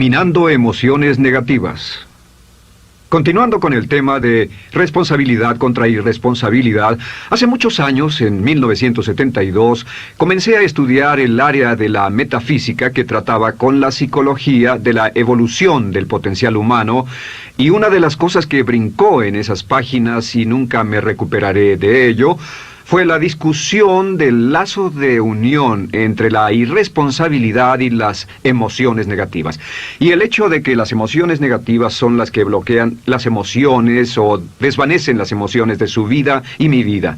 Minando emociones negativas. Continuando con el tema de responsabilidad contra irresponsabilidad, hace muchos años, en 1972, comencé a estudiar el área de la metafísica que trataba con la psicología de la evolución del potencial humano, y una de las cosas que brincó en esas páginas, y nunca me recuperaré de ello, fue la discusión del lazo de unión entre la irresponsabilidad y las emociones negativas. Y el hecho de que las emociones negativas son las que bloquean las emociones o desvanecen las emociones de su vida y mi vida.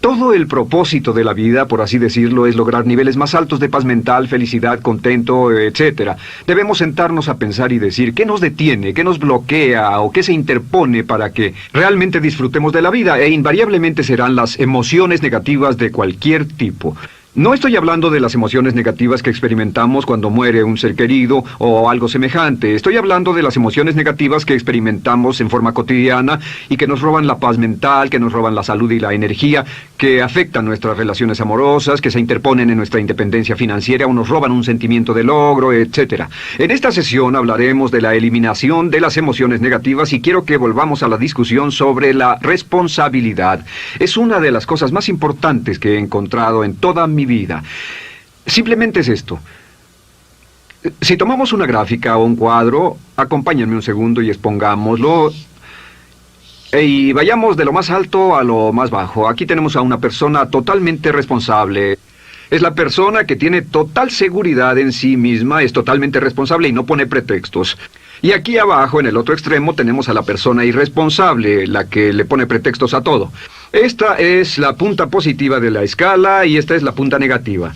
Todo el propósito de la vida, por así decirlo, es lograr niveles más altos de paz mental, felicidad, contento, etc. Debemos sentarnos a pensar y decir qué nos detiene, qué nos bloquea o qué se interpone para que realmente disfrutemos de la vida, e invariablemente serán las emociones negativas de cualquier tipo. No estoy hablando de las emociones negativas que experimentamos cuando muere un ser querido o algo semejante. Estoy hablando de las emociones negativas que experimentamos en forma cotidiana y que nos roban la paz mental, que nos roban la salud y la energía, que afectan nuestras relaciones amorosas, que se interponen en nuestra independencia financiera o nos roban un sentimiento de logro, etc. En esta sesión hablaremos de la eliminación de las emociones negativas y quiero que volvamos a la discusión sobre la responsabilidad. Es una de las cosas más importantes que he encontrado en toda mi vida. Simplemente es esto. Si tomamos una gráfica o un cuadro, acompáñenme un segundo y expongámoslo. Y vayamos de lo más alto a lo más bajo. Aquí tenemos a una persona totalmente responsable. Es la persona que tiene total seguridad en sí misma, es totalmente responsable y no pone pretextos. Y aquí abajo, en el otro extremo, tenemos a la persona irresponsable, la que le pone pretextos a todo. Esta es la punta positiva de la escala y esta es la punta negativa.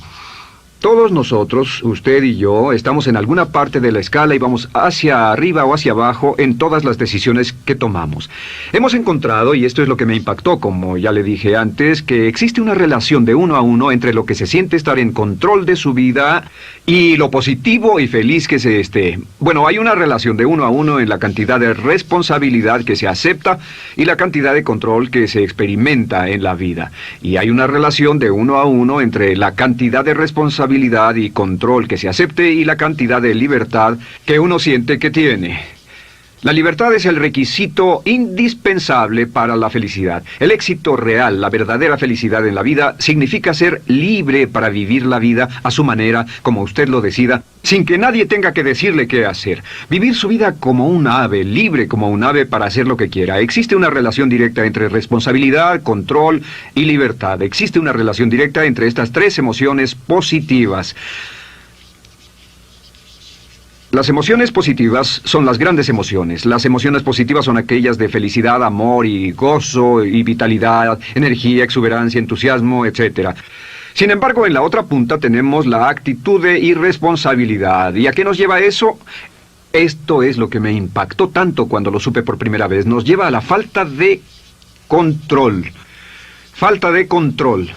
Todos nosotros, usted y yo, estamos en alguna parte de la escala y vamos hacia arriba o hacia abajo en todas las decisiones que tomamos. Hemos encontrado, y esto es lo que me impactó, como ya le dije antes, que existe una relación de uno a uno entre lo que se siente estar en control de su vida y lo positivo y feliz que se esté. Bueno, hay una relación de uno a uno en la cantidad de responsabilidad que se acepta y la cantidad de control que se experimenta en la vida. Y hay una relación de uno a uno entre la cantidad de responsabilidad y control que se acepte y la cantidad de libertad que uno siente que tiene. La libertad es el requisito indispensable para la felicidad. El éxito real, la verdadera felicidad en la vida, significa ser libre para vivir la vida a su manera, como usted lo decida, sin que nadie tenga que decirle qué hacer. Vivir su vida como un ave, libre como un ave para hacer lo que quiera. Existe una relación directa entre responsabilidad, control y libertad. Existe una relación directa entre estas tres emociones positivas. Las emociones positivas son las grandes emociones. Las emociones positivas son aquellas de felicidad, amor y gozo y vitalidad, energía, exuberancia, entusiasmo, etc. Sin embargo, en la otra punta tenemos la actitud de irresponsabilidad. ¿Y a qué nos lleva eso? Esto es lo que me impactó tanto cuando lo supe por primera vez. Nos lleva a la falta de control. Falta de control.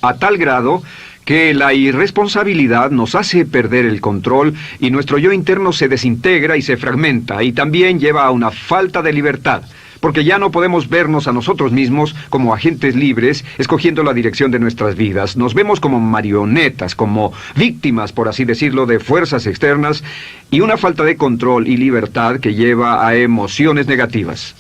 A tal grado que la irresponsabilidad nos hace perder el control y nuestro yo interno se desintegra y se fragmenta, y también lleva a una falta de libertad, porque ya no podemos vernos a nosotros mismos como agentes libres, escogiendo la dirección de nuestras vidas. Nos vemos como marionetas, como víctimas, por así decirlo, de fuerzas externas, y una falta de control y libertad que lleva a emociones negativas.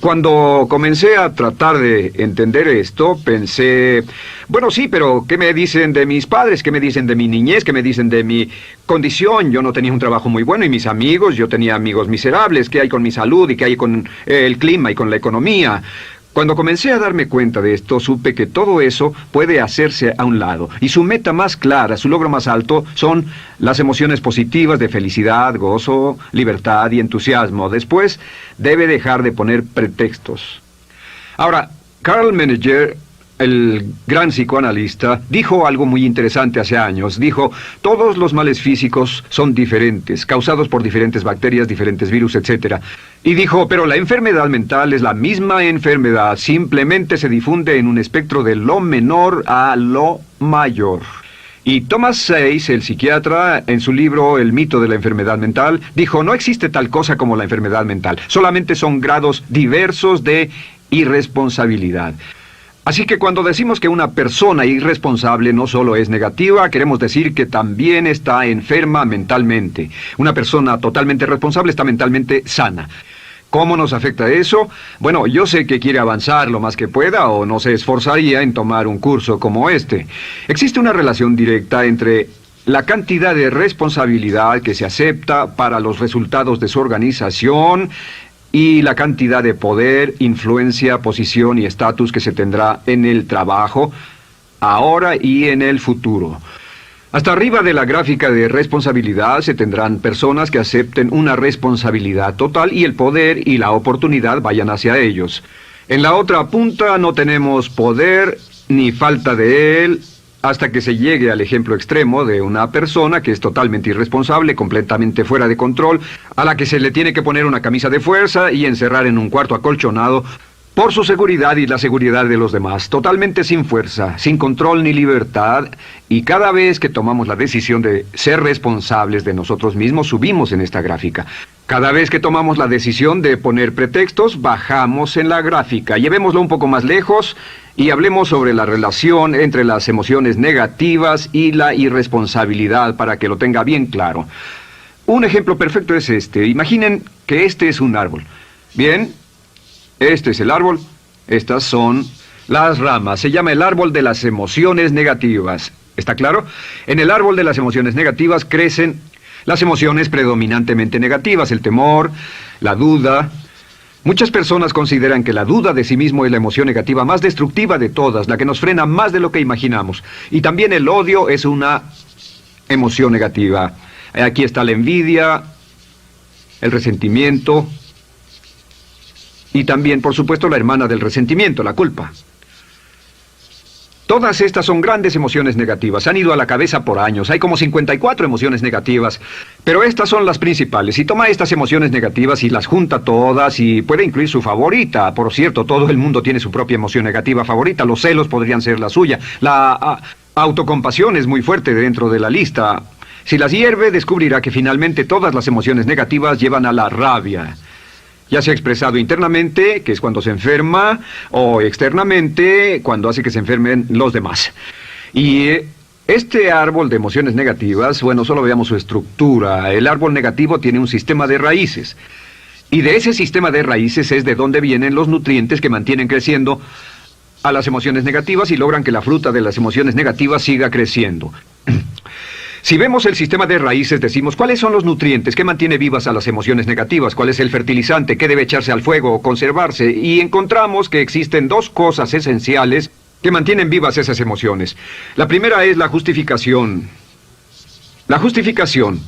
Cuando comencé a tratar de entender esto, pensé, bueno, sí, pero ¿qué me dicen de mis padres? ¿Qué me dicen de mi niñez? ¿Qué me dicen de mi condición? Yo no tenía un trabajo muy bueno y mis amigos, yo tenía amigos miserables. ¿Qué hay con mi salud y qué hay con el clima y con la economía? Cuando comencé a darme cuenta de esto, supe que todo eso puede hacerse a un lado. Y su meta más clara, su logro más alto, son las emociones positivas de felicidad, gozo, libertad y entusiasmo. Después, debe dejar de poner pretextos. Ahora, Carl Menninger, el gran psicoanalista, dijo algo muy interesante hace años. Dijo, todos los males físicos son diferentes, causados por diferentes bacterias, diferentes virus, etc. Y dijo, pero la enfermedad mental es la misma enfermedad, simplemente se difunde en un espectro de lo menor a lo mayor. Y Thomas Sayce, el psiquiatra, en su libro El mito de la enfermedad mental, dijo, no existe tal cosa como la enfermedad mental, solamente son grados diversos de irresponsabilidad. Así que cuando decimos que una persona irresponsable no solo es negativa, queremos decir que también está enferma mentalmente. Una persona totalmente responsable está mentalmente sana. ¿Cómo nos afecta eso? Bueno, yo sé que quiere avanzar lo más que pueda o no se esforzaría en tomar un curso como este. Existe una relación directa entre la cantidad de responsabilidad que se acepta para los resultados de su organización y la cantidad de poder, influencia, posición y estatus que se tendrá en el trabajo, ahora y en el futuro. Hasta arriba de la gráfica de responsabilidad se tendrán personas que acepten una responsabilidad total y el poder y la oportunidad vayan hacia ellos. En la otra punta no tenemos poder ni falta de él, hasta que se llegue al ejemplo extremo de una persona que es totalmente irresponsable, completamente fuera de control, a la que se le tiene que poner una camisa de fuerza y encerrar en un cuarto acolchonado por su seguridad y la seguridad de los demás, totalmente sin fuerza, sin control ni libertad, y cada vez que tomamos la decisión de ser responsables de nosotros mismos, subimos en esta gráfica. Cada vez que tomamos la decisión de poner pretextos, bajamos en la gráfica. Llevémoslo un poco más lejos y hablemos sobre la relación entre las emociones negativas y la irresponsabilidad para que lo tenga bien claro. Un ejemplo perfecto es este. Imaginen que este es un árbol. Bien, este es el árbol. Estas son las ramas. Se llama el árbol de las emociones negativas. ¿Está claro? En el árbol de las emociones negativas crecen las emociones predominantemente negativas, el temor, la duda. Muchas personas consideran que la duda de sí mismo es la emoción negativa más destructiva de todas, la que nos frena más de lo que imaginamos. Y también el odio es una emoción negativa. Aquí está la envidia, el resentimiento y también, por supuesto, la hermana del resentimiento, la culpa. Todas estas son grandes emociones negativas. Han ido a la cabeza por años. Hay como 54 emociones negativas. Pero estas son las principales. Si toma estas emociones negativas y las junta todas y puede incluir su favorita. Por cierto, todo el mundo tiene su propia emoción negativa favorita. Los celos podrían ser la suya. La autocompasión es muy fuerte dentro de la lista. Si las hierve, descubrirá que finalmente todas las emociones negativas llevan a la rabia. Ya sea expresado internamente, que es cuando se enferma, o externamente, cuando hace que se enfermen los demás. Y este árbol de emociones negativas, bueno, solo veamos su estructura. El árbol negativo tiene un sistema de raíces. Y de ese sistema de raíces es de donde vienen los nutrientes que mantienen creciendo a las emociones negativas y logran que la fruta de las emociones negativas siga creciendo. Si vemos el sistema de raíces, decimos, ¿cuáles son los nutrientes que mantiene vivas a las emociones negativas? ¿Cuál es el fertilizante? ¿Qué debe echarse al fuego o conservarse? Y encontramos que existen dos cosas esenciales que mantienen vivas esas emociones. La primera es la justificación. La justificación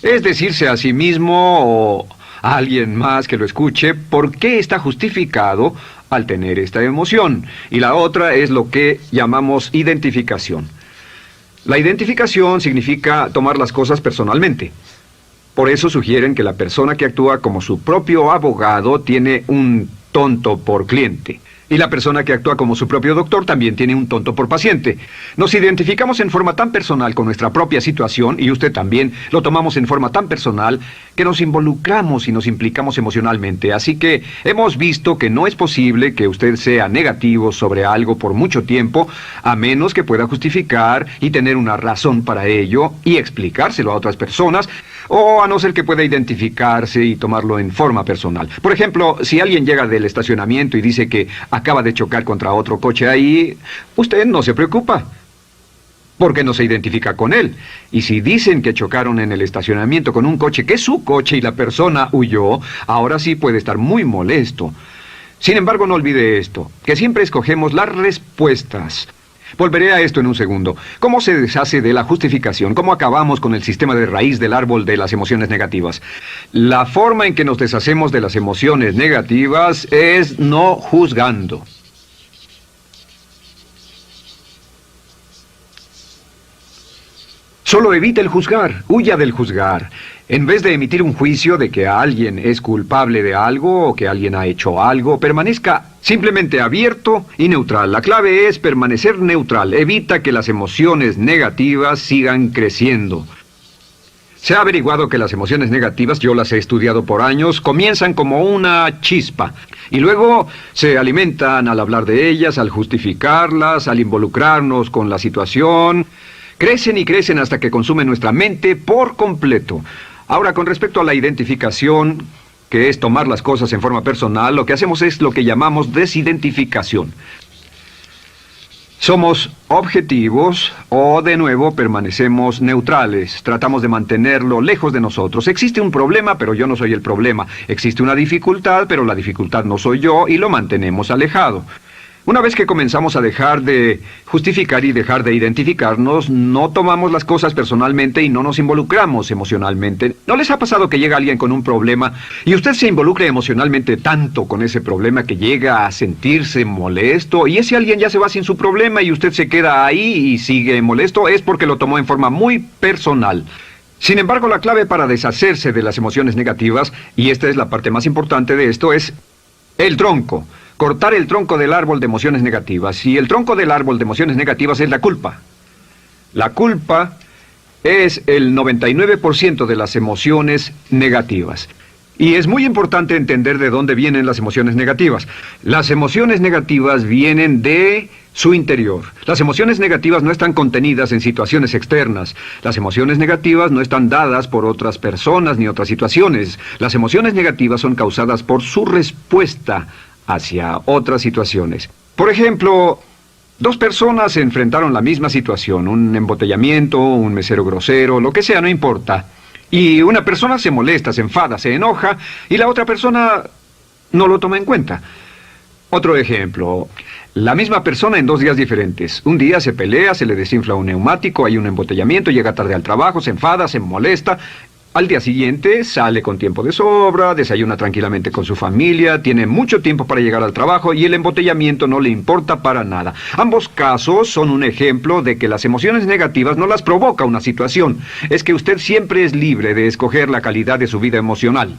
es decirse a sí mismo o a alguien más que lo escuche por qué está justificado al tener esta emoción. Y la otra es lo que llamamos identificación. La identificación significa tomar las cosas personalmente. Por eso sugieren que la persona que actúa como su propio abogado tiene un tonto por cliente. Y la persona que actúa como su propio doctor también tiene un tonto por paciente. Nos identificamos en forma tan personal con nuestra propia situación, y usted también, lo tomamos en forma tan personal, que nos involucramos y nos implicamos emocionalmente. Así que hemos visto que no es posible que usted sea negativo sobre algo por mucho tiempo, a menos que pueda justificar y tener una razón para ello y explicárselo a otras personas, o a no ser que pueda identificarse y tomarlo en forma personal. Por ejemplo, si alguien llega del estacionamiento y dice que acaba de chocar contra otro coche ahí, usted no se preocupa, porque no se identifica con él. Y si dicen que chocaron en el estacionamiento con un coche que es su coche y la persona huyó, ahora sí puede estar muy molesto. Sin embargo, no olvide esto, que siempre escogemos las respuestas. Volveré a esto en un segundo. ¿Cómo se deshace de la justificación? ¿Cómo acabamos con el sistema de raíz del árbol de las emociones negativas? La forma en que nos deshacemos de las emociones negativas es no juzgando. Solo evite el juzgar, huya del juzgar. En vez de emitir un juicio de que alguien es culpable de algo o que alguien ha hecho algo, permanezca simplemente abierto y neutral. La clave es permanecer neutral. Evita que las emociones negativas sigan creciendo. Se ha averiguado que las emociones negativas, yo las he estudiado por años, comienzan como una chispa y luego se alimentan al hablar de ellas, al justificarlas, al involucrarnos con la situación. Crecen y crecen hasta que consumen nuestra mente por completo. Ahora, con respecto a la identificación, que es tomar las cosas en forma personal, lo que hacemos es lo que llamamos desidentificación. Somos objetivos o, de nuevo, permanecemos neutrales. Tratamos de mantenerlo lejos de nosotros. Existe un problema, pero yo no soy el problema. Existe una dificultad, pero la dificultad no soy yo, y lo mantenemos alejado. Una vez que comenzamos a dejar de justificar y dejar de identificarnos, no tomamos las cosas personalmente y no nos involucramos emocionalmente. ¿No les ha pasado que llega alguien con un problema y usted se involucra emocionalmente tanto con ese problema que llega a sentirse molesto y ese alguien ya se va sin su problema y usted se queda ahí y sigue molesto? Es porque lo tomó en forma muy personal. Sin embargo, la clave para deshacerse de las emociones negativas, y esta es la parte más importante de esto, es el tronco. Cortar el tronco del árbol de emociones negativas. Y el tronco del árbol de emociones negativas es la culpa. La culpa es el 99% de las emociones negativas. Y es muy importante entender de dónde vienen las emociones negativas. Las emociones negativas vienen de su interior. Las emociones negativas no están contenidas en situaciones externas. Las emociones negativas no están dadas por otras personas ni otras situaciones. Las emociones negativas son causadas por su respuesta hacia otras situaciones. Por ejemplo, dos personas se enfrentaron a la misma situación, un embotellamiento, un mesero grosero, lo que sea, no importa. Y una persona se molesta, se enfada, se enoja, y la otra persona no lo toma en cuenta. Otro ejemplo, la misma persona en 2 días diferentes. Un día se pelea, se le desinfla un neumático, hay un embotellamiento, llega tarde al trabajo, se enfada, se molesta. Al día siguiente sale con tiempo de sobra, desayuna tranquilamente con su familia, tiene mucho tiempo para llegar al trabajo y el embotellamiento no le importa para nada. Ambos casos son un ejemplo de que las emociones negativas no las provoca una situación. Es que usted siempre es libre de escoger la calidad de su vida emocional.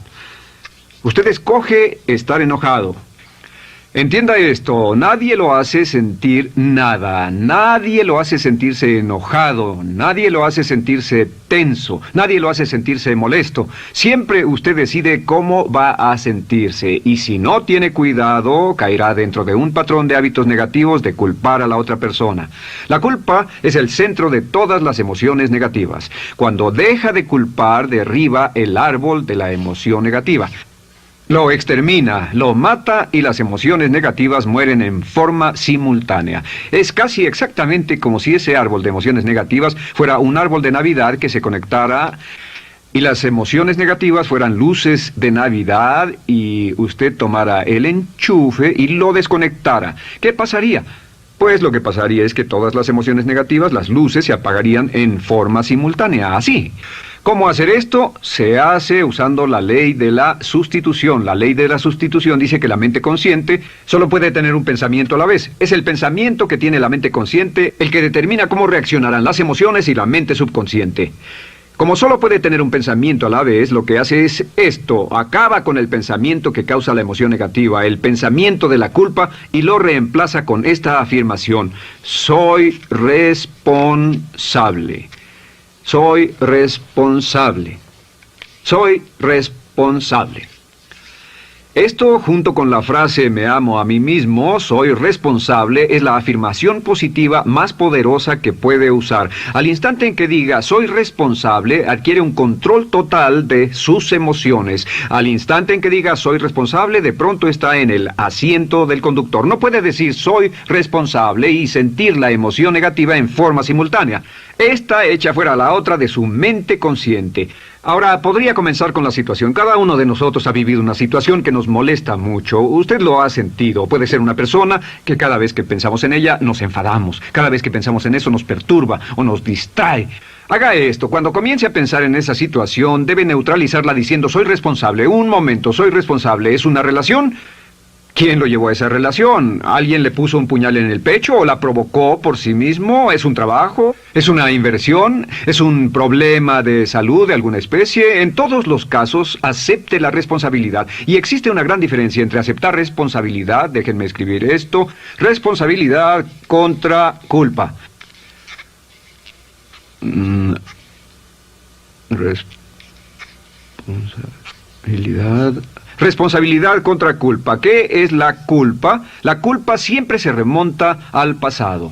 Usted escoge estar enojado. Entienda esto, nadie lo hace sentir nada, nadie lo hace sentirse enojado, nadie lo hace sentirse tenso, nadie lo hace sentirse molesto. Siempre usted decide cómo va a sentirse y si no tiene cuidado, caerá dentro de un patrón de hábitos negativos de culpar a la otra persona. La culpa es el centro de todas las emociones negativas. Cuando deja de culpar, derriba el árbol de la emoción negativa. Lo extermina, lo mata y las emociones negativas mueren en forma simultánea. Es casi exactamente como si ese árbol de emociones negativas fuera un árbol de Navidad que se conectara y las emociones negativas fueran luces de Navidad y usted tomara el enchufe y lo desconectara. ¿Qué pasaría? Pues lo que pasaría es que todas las emociones negativas, las luces, se apagarían en forma simultánea, así. ¿Cómo hacer esto? Se hace usando la ley de la sustitución. La ley de la sustitución dice que la mente consciente solo puede tener un pensamiento a la vez. Es el pensamiento que tiene la mente consciente el que determina cómo reaccionarán las emociones y la mente subconsciente. Como solo puede tener un pensamiento a la vez, lo que hace es esto: acaba con el pensamiento que causa la emoción negativa, el pensamiento de la culpa, y lo reemplaza con esta afirmación: soy responsable. Soy responsable. Soy responsable. Esto, junto con la frase me amo a mí mismo, soy responsable, es la afirmación positiva más poderosa que puede usar. Al instante en que diga soy responsable, adquiere un control total de sus emociones. Al instante en que diga soy responsable, de pronto está en el asiento del conductor. No puede decir soy responsable y sentir la emoción negativa en forma simultánea. Esta echa fuera la otra de su mente consciente. Ahora, podría comenzar con la situación. Cada uno de nosotros ha vivido una situación que nos molesta mucho. Usted lo ha sentido. Puede ser una persona que cada vez que pensamos en ella nos enfadamos. Cada vez que pensamos en eso nos perturba o nos distrae. Haga esto. Cuando comience a pensar en esa situación, debe neutralizarla diciendo soy responsable. Un momento, soy responsable. ¿Es una relación? ¿Quién lo llevó a esa relación? ¿Alguien le puso un puñal en el pecho o la provocó por sí mismo? ¿Es un trabajo? ¿Es una inversión? ¿Es un problema de salud de alguna especie? En todos los casos, acepte la responsabilidad. Y existe una gran diferencia entre aceptar responsabilidad, déjenme escribir esto, responsabilidad contra culpa. Responsabilidad. Responsabilidad contra culpa. ¿Qué es la culpa? La culpa siempre se remonta al pasado.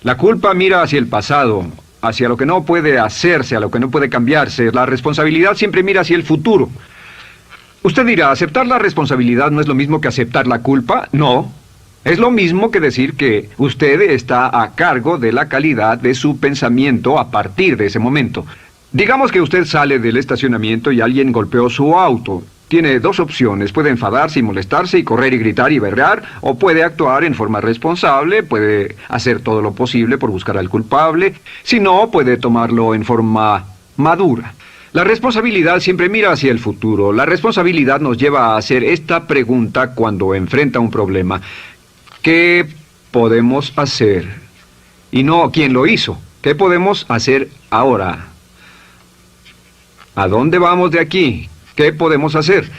La culpa mira hacia el pasado, hacia lo que no puede hacerse, a lo que no puede cambiarse. La responsabilidad siempre mira hacia el futuro. Usted dirá, ¿aceptar la responsabilidad no es lo mismo que aceptar la culpa? No. Es lo mismo que decir que usted está a cargo de la calidad de su pensamiento a partir de ese momento. Digamos que usted sale del estacionamiento y alguien golpeó su auto. Tiene dos opciones: puede enfadarse y molestarse y correr y gritar y berrear, o puede actuar en forma responsable, puede hacer todo lo posible por buscar al culpable. Si no, puede tomarlo en forma madura. La responsabilidad siempre mira hacia el futuro. La responsabilidad nos lleva a hacer esta pregunta cuando enfrenta un problema: ¿qué podemos hacer? Y no ¿quién lo hizo? ¿Qué podemos hacer ahora? ¿A dónde vamos de aquí? ¿Qué podemos hacer?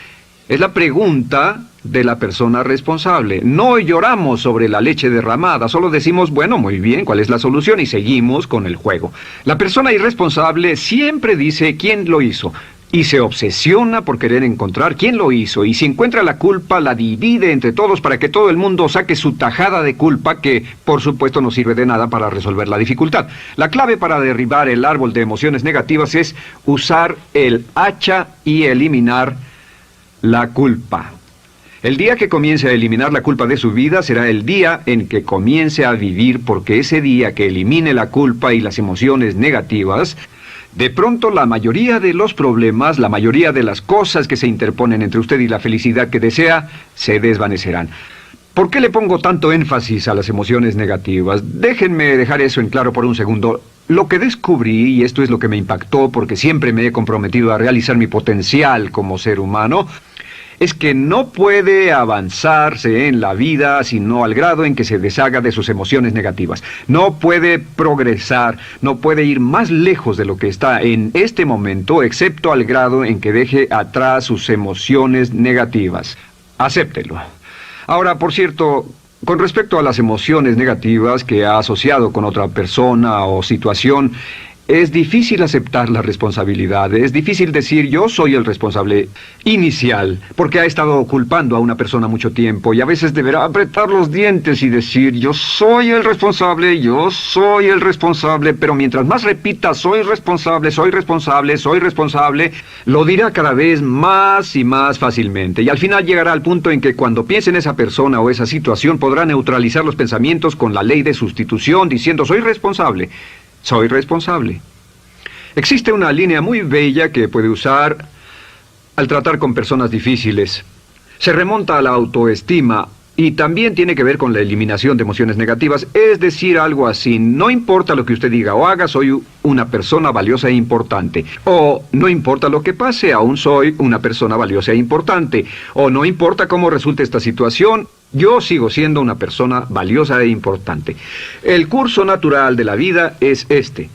Es la pregunta de la persona responsable. No lloramos sobre la leche derramada, solo decimos, bueno, muy bien, ¿cuál es la solución? Y seguimos con el juego. La persona irresponsable siempre dice quién lo hizo y se obsesiona por querer encontrar quién lo hizo, y si encuentra la culpa la divide entre todos para que todo el mundo saque su tajada de culpa, que por supuesto no sirve de nada para resolver la dificultad. La clave para derribar el árbol de emociones negativas es usar el hacha y eliminar la culpa. El día que comience a eliminar la culpa de su vida será el día en que comience a vivir, porque ese día que elimine la culpa y las emociones negativas, de pronto la mayoría de los problemas, la mayoría de las cosas que se interponen entre usted y la felicidad que desea, se desvanecerán. ¿Por qué le pongo tanto énfasis a las emociones negativas? Déjenme dejar eso en claro por un segundo. Lo que descubrí, y esto es lo que me impactó porque siempre me he comprometido a realizar mi potencial como ser humano, es que no puede avanzarse en la vida sino al grado en que se deshaga de sus emociones negativas. No puede progresar, no puede ir más lejos de lo que está en este momento, excepto al grado en que deje atrás sus emociones negativas. Acéptelo. Ahora, por cierto, con respecto a las emociones negativas que ha asociado con otra persona o situación, es difícil aceptar la responsabilidad, es difícil decir yo soy el responsable inicial, porque ha estado culpando a una persona mucho tiempo y a veces deberá apretar los dientes y decir yo soy el responsable, pero mientras más repita soy responsable, lo dirá cada vez más y más fácilmente, y al final llegará al punto en que cuando piense en esa persona o esa situación podrá neutralizar los pensamientos con la ley de sustitución diciendo soy responsable. Soy responsable. Existe una línea muy bella que puede usar al tratar con personas difíciles. Se remonta a la autoestima y también tiene que ver con la eliminación de emociones negativas. Es decir, algo así: no importa lo que usted diga o haga, soy una persona valiosa e importante. O no importa lo que pase, aún soy una persona valiosa e importante. O no importa cómo resulte esta situación, yo sigo siendo una persona valiosa e importante. El curso natural de la vida es este.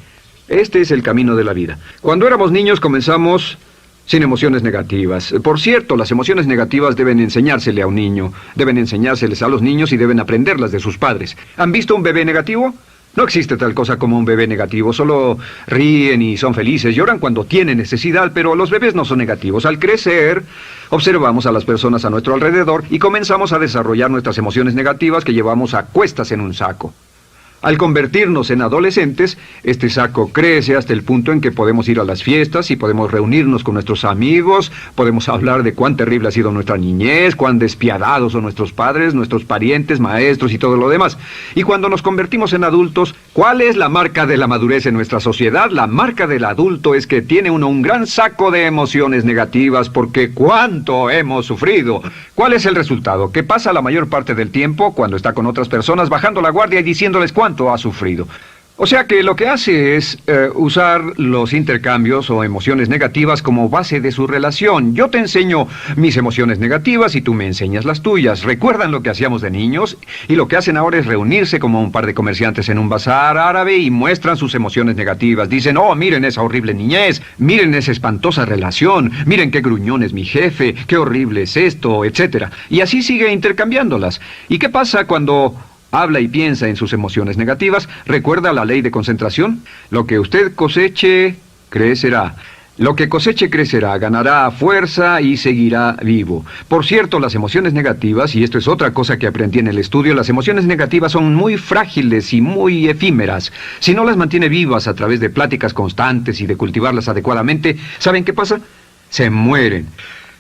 Este es el camino de la vida. Cuando éramos niños comenzamos sin emociones negativas. Por cierto, las emociones negativas deben enseñársele a un niño, deben enseñárseles a los niños y deben aprenderlas de sus padres. ¿Han visto un bebé negativo? No existe tal cosa como un bebé negativo, solo ríen y son felices, lloran cuando tienen necesidad, pero los bebés no son negativos. Al crecer, observamos a las personas a nuestro alrededor y comenzamos a desarrollar nuestras emociones negativas que llevamos a cuestas en un saco. Al convertirnos en adolescentes, este saco crece hasta el punto en que podemos ir a las fiestas y podemos reunirnos con nuestros amigos, podemos hablar de cuán terrible ha sido nuestra niñez, cuán despiadados son nuestros padres, nuestros parientes, maestros y todo lo demás. Y cuando nos convertimos en adultos, ¿cuál es la marca de la madurez en nuestra sociedad? La marca del adulto es que tiene uno un gran saco de emociones negativas porque ¿cuánto hemos sufrido? ¿Cuál es el resultado? Que pasa la mayor parte del tiempo cuando está con otras personas bajando la guardia y diciéndoles cuánto ha sufrido. O sea que lo que hace es usar los intercambios o emociones negativas como base de su relación. Yo te enseño mis emociones negativas y tú me enseñas las tuyas. ¿Recuerdan lo que hacíamos de niños? Y lo que hacen ahora es reunirse como un par de comerciantes en un bazar árabe y muestran sus emociones negativas. Dicen, oh, miren esa horrible niñez, miren esa espantosa relación, miren qué gruñón es mi jefe, qué horrible es esto, etc. Y así sigue intercambiándolas. ¿Y qué pasa cuando habla y piensa en sus emociones negativas? ¿Recuerda la ley de concentración? Lo que usted coseche, crecerá. Lo que coseche crecerá, ganará fuerza y seguirá vivo. Por cierto, las emociones negativas, y esto es otra cosa que aprendí en el estudio, las emociones negativas son muy frágiles y muy efímeras. Si no las mantiene vivas a través de pláticas constantes y de cultivarlas adecuadamente, ¿saben qué pasa? Se mueren.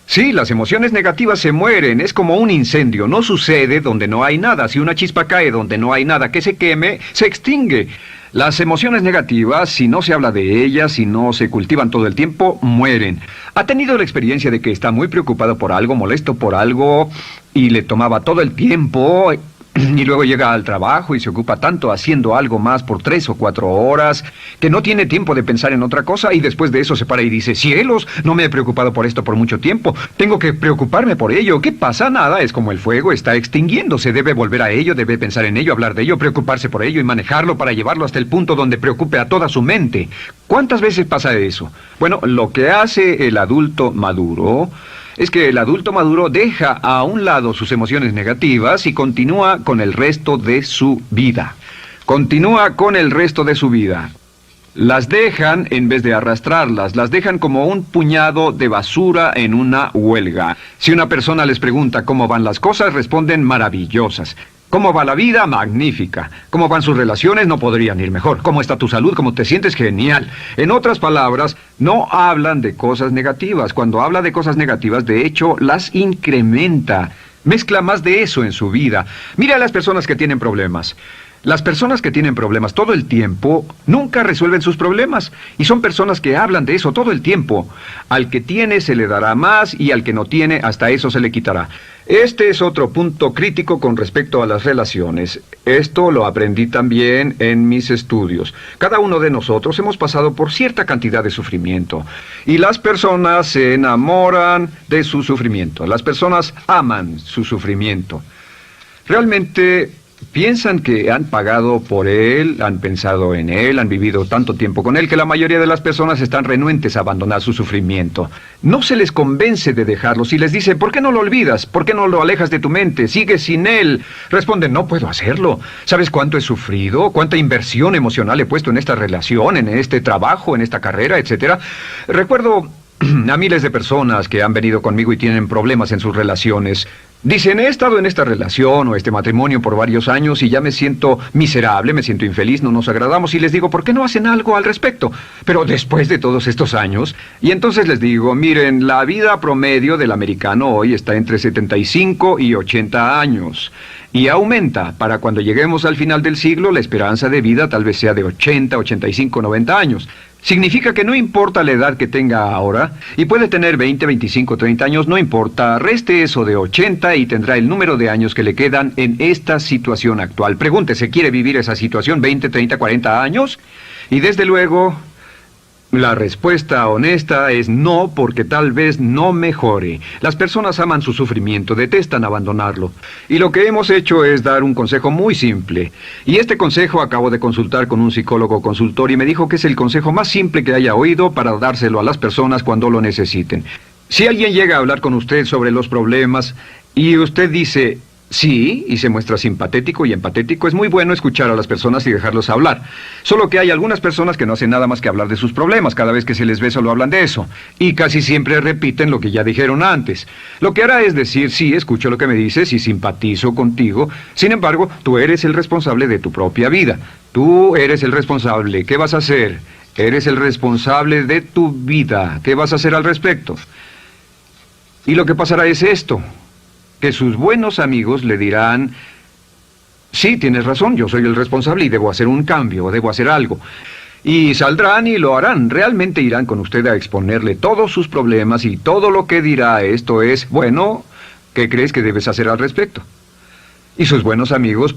Sí, las emociones negativas se mueren, es como un incendio, no sucede donde no hay nada. Si una chispa cae donde no hay nada que se queme, se extingue. Las emociones negativas, si no se habla de ellas, si no se cultivan todo el tiempo, mueren. ¿Ha tenido la experiencia de que está muy preocupado por algo, molesto por algo, y le tomaba todo el tiempo, y luego llega al trabajo y se ocupa tanto haciendo algo más por 3 o 4 horas, que no tiene tiempo de pensar en otra cosa, y después de eso se para y dice, cielos, no me he preocupado por esto por mucho tiempo, tengo que preocuparme por ello? ¿Qué pasa? Nada, es como el fuego, está extinguiéndose, debe volver a ello, debe pensar en ello, hablar de ello, preocuparse por ello y manejarlo para llevarlo hasta el punto donde preocupe a toda su mente. ¿Cuántas veces pasa eso? Bueno, lo que hace el adulto maduro es que el adulto maduro deja a un lado sus emociones negativas y continúa con el resto de su vida. Continúa con el resto de su vida. Las dejan en vez de arrastrarlas, las dejan como un puñado de basura en una huelga. Si una persona les pregunta cómo van las cosas, responden maravillosas. ¿Cómo va la vida? Magnífica. ¿Cómo van sus relaciones? No podrían ir mejor. ¿Cómo está tu salud? ¿Cómo te sientes? Genial. En otras palabras, no hablan de cosas negativas. Cuando habla de cosas negativas, de hecho, las incrementa. Mezcla más de eso en su vida. Mira a las personas que tienen problemas. Las personas que tienen problemas todo el tiempo nunca resuelven sus problemas, y son personas que hablan de eso todo el tiempo. Al que tiene se le dará más, y al que no tiene hasta eso se le quitará. Este es otro punto crítico con respecto a las relaciones. Esto lo aprendí también en mis estudios. Cada uno de nosotros hemos pasado por cierta cantidad de sufrimiento, y las personas se enamoran de su sufrimiento. Las personas aman su sufrimiento. Realmente piensan que han pagado por él, han pensado en él, han vivido tanto tiempo con él, que la mayoría de las personas están renuentes a abandonar su sufrimiento. No se les convence de dejarlo. Si les dice, ¿por qué no lo olvidas? ¿Por qué no lo alejas de tu mente? ¿Sigues sin él? Responden, no puedo hacerlo. ¿Sabes cuánto he sufrido? ¿Cuánta inversión emocional he puesto en esta relación, en este trabajo, en esta carrera, etcétera? Recuerdo a miles de personas que han venido conmigo y tienen problemas en sus relaciones. Dicen, he estado en esta relación o este matrimonio por varios años y ya me siento miserable, me siento infeliz, no nos agradamos, y les digo, ¿por qué no hacen algo al respecto? Pero después de todos estos años, y entonces les digo, miren, la vida promedio del americano hoy está entre 75 y 80 años. Y aumenta. Para cuando lleguemos al final del siglo, la esperanza de vida tal vez sea de 80, 85, 90 años. Significa que no importa la edad que tenga ahora, y puede tener 20, 25, 30 años, no importa, reste eso de 80 y tendrá el número de años que le quedan en esta situación actual. Pregúntese, ¿quiere vivir esa situación 20, 30, 40 años? Y desde luego, la respuesta honesta es no, porque tal vez no mejore. Las personas aman su sufrimiento, detestan abandonarlo. Y lo que hemos hecho es dar un consejo muy simple. Y este consejo acabo de consultar con un psicólogo consultor y me dijo que es el consejo más simple que haya oído para dárselo a las personas cuando lo necesiten. Si alguien llega a hablar con usted sobre los problemas y usted dice sí, y se muestra simpatético y empatético, es muy bueno escuchar a las personas y dejarlos hablar. Solo que hay algunas personas que no hacen nada más que hablar de sus problemas. Cada vez que se les ve solo hablan de eso. Y casi siempre repiten lo que ya dijeron antes. Lo que hará es decir, sí, escucho lo que me dices y simpatizo contigo. Sin embargo, tú eres el responsable de tu propia vida. Tú eres el responsable. ¿Qué vas a hacer? Eres el responsable de tu vida. ¿Qué vas a hacer al respecto? Y lo que pasará es esto, que sus buenos amigos le dirán, sí, tienes razón, yo soy el responsable y debo hacer un cambio, o debo hacer algo. Y saldrán y lo harán, realmente irán con usted a exponerle todos sus problemas y todo lo que dirá esto es, bueno, ¿qué crees que debes hacer al respecto? Y sus buenos amigos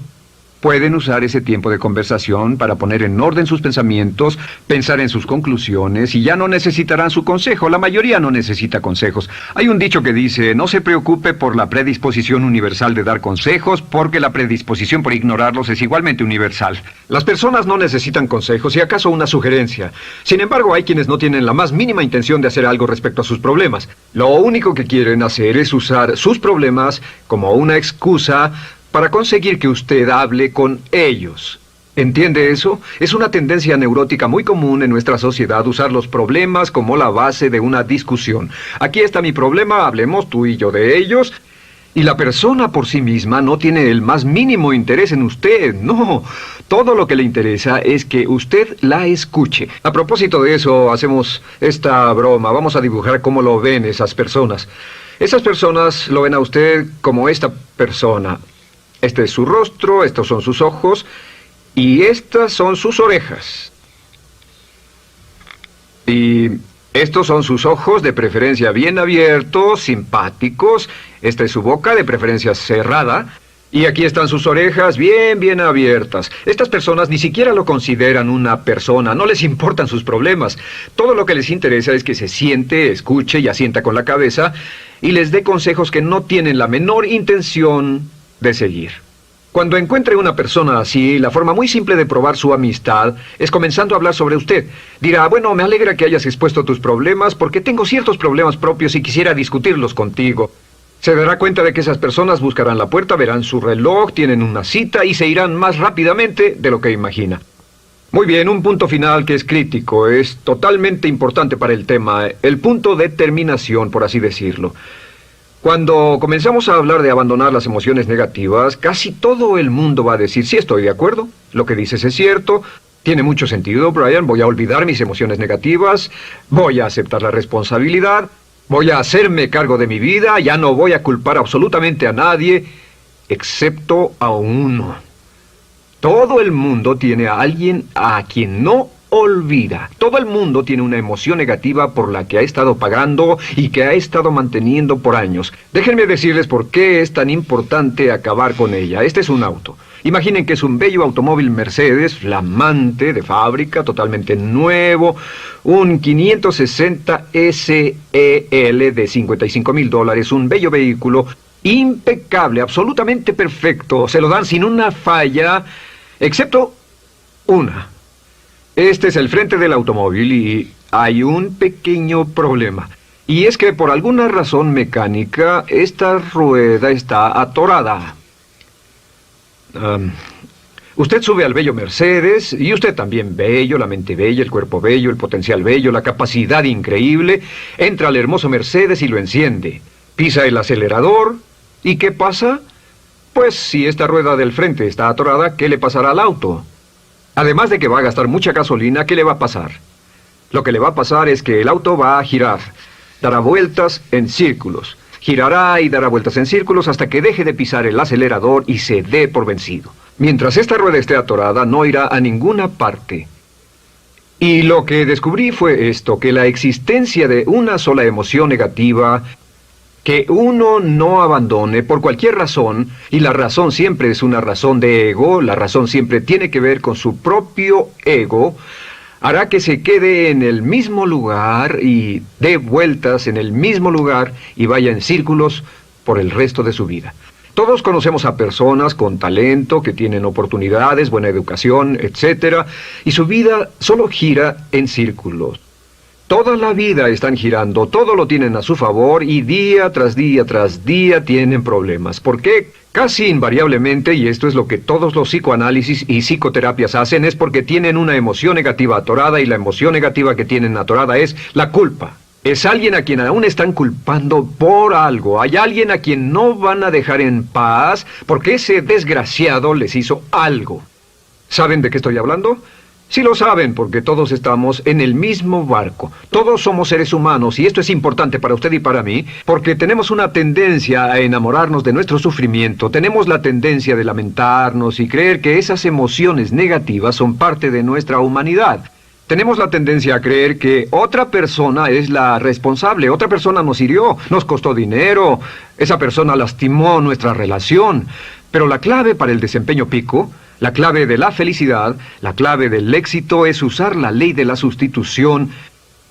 pueden usar ese tiempo de conversación para poner en orden sus pensamientos, pensar en sus conclusiones, y ya no necesitarán su consejo. La mayoría no necesita consejos. Hay un dicho que dice, no se preocupe por la predisposición universal de dar consejos, porque la predisposición por ignorarlos es igualmente universal. Las personas no necesitan consejos, si acaso una sugerencia. Sin embargo, hay quienes no tienen la más mínima intención de hacer algo respecto a sus problemas. Lo único que quieren hacer es usar sus problemas como una excusa para conseguir que usted hable con ellos. ¿Entiende eso? Es una tendencia neurótica muy común en nuestra sociedad usar los problemas como la base de una discusión. Aquí está mi problema, hablemos tú y yo de ellos. Y la persona por sí misma no tiene el más mínimo interés en usted, no. Todo lo que le interesa es que usted la escuche. A propósito de eso, hacemos esta broma. Vamos a dibujar cómo lo ven esas personas. Esas personas lo ven a usted como esta persona. Este es su rostro, estos son sus ojos y estas son sus orejas. Y estos son sus ojos, de preferencia bien abiertos, simpáticos. Esta es su boca, de preferencia cerrada. Y aquí están sus orejas bien abiertas. Estas personas ni siquiera lo consideran una persona, no les importan sus problemas. Todo lo que les interesa es que se siente, escuche y asienta con la cabeza y les dé consejos que no tienen la menor intención de seguir. Cuando encuentre una persona así, la forma muy simple de probar su amistad es comenzando a hablar sobre usted. Dirá, bueno, me alegra que hayas expuesto tus problemas porque tengo ciertos problemas propios y quisiera discutirlos contigo. Se dará cuenta de que esas personas buscarán la puerta, verán su reloj, tienen una cita y se irán más rápidamente de lo que imagina. Muy bien, un punto final que es crítico, es totalmente importante para el tema, el punto de terminación, por así decirlo. Cuando comenzamos a hablar de abandonar las emociones negativas, casi todo el mundo va a decir, sí, estoy de acuerdo, lo que dices es cierto, tiene mucho sentido, Brian, voy a olvidar mis emociones negativas, voy a aceptar la responsabilidad, voy a hacerme cargo de mi vida, ya no voy a culpar absolutamente a nadie, excepto a uno. Todo el mundo tiene a alguien a quien no olvida. Todo el mundo tiene una emoción negativa por la que ha estado pagando y que ha estado manteniendo por años. Déjenme decirles por qué es tan importante acabar con ella. Este es un auto. Imaginen que es un bello automóvil Mercedes, flamante, de fábrica, totalmente nuevo, un 560 SEL de $55,000, un bello vehículo, impecable, absolutamente perfecto. Se lo dan sin una falla, excepto una. Este es el frente del automóvil y hay un pequeño problema. Y es que por alguna razón mecánica, esta rueda está atorada. Usted sube al bello Mercedes, y usted también bello, la mente bella, el cuerpo bello, el potencial bello, la capacidad increíble. Entra al hermoso Mercedes y lo enciende. Pisa el acelerador, ¿y qué pasa? Pues si esta rueda del frente está atorada, ¿qué le pasará al auto? Además de que va a gastar mucha gasolina, ¿qué le va a pasar? Lo que le va a pasar es que el auto va a girar, dará vueltas en círculos. Girará y dará vueltas en círculos hasta que deje de pisar el acelerador y se dé por vencido. Mientras esta rueda esté atorada, no irá a ninguna parte. Y lo que descubrí fue esto, que la existencia de una sola emoción negativa que uno no abandone por cualquier razón, y la razón siempre es una razón de ego, la razón siempre tiene que ver con su propio ego, hará que se quede en el mismo lugar y dé vueltas en el mismo lugar y vaya en círculos por el resto de su vida. Todos conocemos a personas con talento, que tienen oportunidades, buena educación, etc., y su vida solo gira en círculos. Toda la vida están girando, todo lo tienen a su favor y día tras día tras día tienen problemas. ¿Por qué? Casi invariablemente, y esto es lo que todos los psicoanálisis y psicoterapias hacen, es porque tienen una emoción negativa atorada y la emoción negativa que tienen atorada es la culpa. Es alguien a quien aún están culpando por algo. Hay alguien a quien no van a dejar en paz porque ese desgraciado les hizo algo. ¿Saben de qué estoy hablando? Sí lo saben, porque todos estamos en el mismo barco. Todos somos seres humanos, y esto es importante para usted y para mí, porque tenemos una tendencia a enamorarnos de nuestro sufrimiento. Tenemos la tendencia de lamentarnos y creer que esas emociones negativas son parte de nuestra humanidad. Tenemos la tendencia a creer que otra persona es la responsable. Otra persona nos hirió, nos costó dinero, esa persona lastimó nuestra relación. Pero la clave para el desempeño pico, la clave de la felicidad, la clave del éxito es usar la ley de la sustitución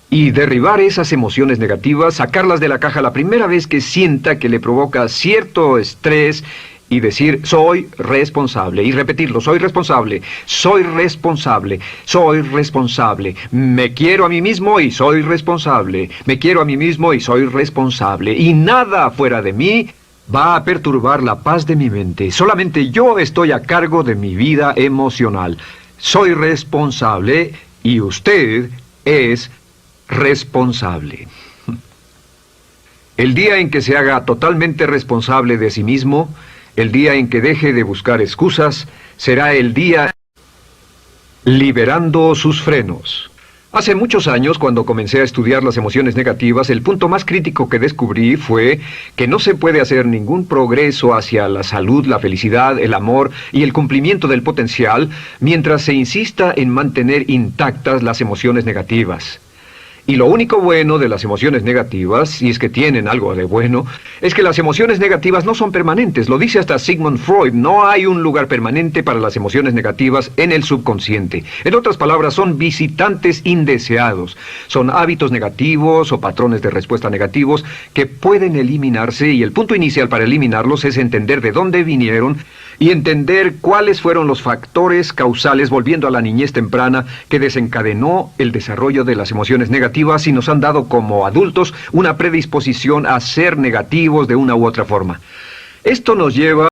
y derribar esas emociones negativas, sacarlas de la caja la primera vez que sienta que le provoca cierto estrés y decir, soy responsable, y repetirlo, soy responsable, soy responsable, soy responsable, me quiero a mí mismo y soy responsable, me quiero a mí mismo y soy responsable, y nada fuera de mí va a perturbar la paz de mi mente. Solamente yo estoy a cargo de mi vida emocional. Soy responsable y usted es responsable. El día en que se haga totalmente responsable de sí mismo, el día en que deje de buscar excusas, será el día liberando sus frenos. Hace muchos años, cuando comencé a estudiar las emociones negativas, el punto más crítico que descubrí fue que no se puede hacer ningún progreso hacia la salud, la felicidad, el amor y el cumplimiento del potencial mientras se insista en mantener intactas las emociones negativas. Y lo único bueno de las emociones negativas, si es que tienen algo de bueno, es que las emociones negativas no son permanentes. Lo dice hasta Sigmund Freud, no hay un lugar permanente para las emociones negativas en el subconsciente. En otras palabras, son visitantes indeseados. Son hábitos negativos o patrones de respuesta negativos que pueden eliminarse, y el punto inicial para eliminarlos es entender de dónde vinieron y entender cuáles fueron los factores causales, volviendo a la niñez temprana, que desencadenó el desarrollo de las emociones negativas y nos han dado como adultos una predisposición a ser negativos de una u otra forma. Esto nos lleva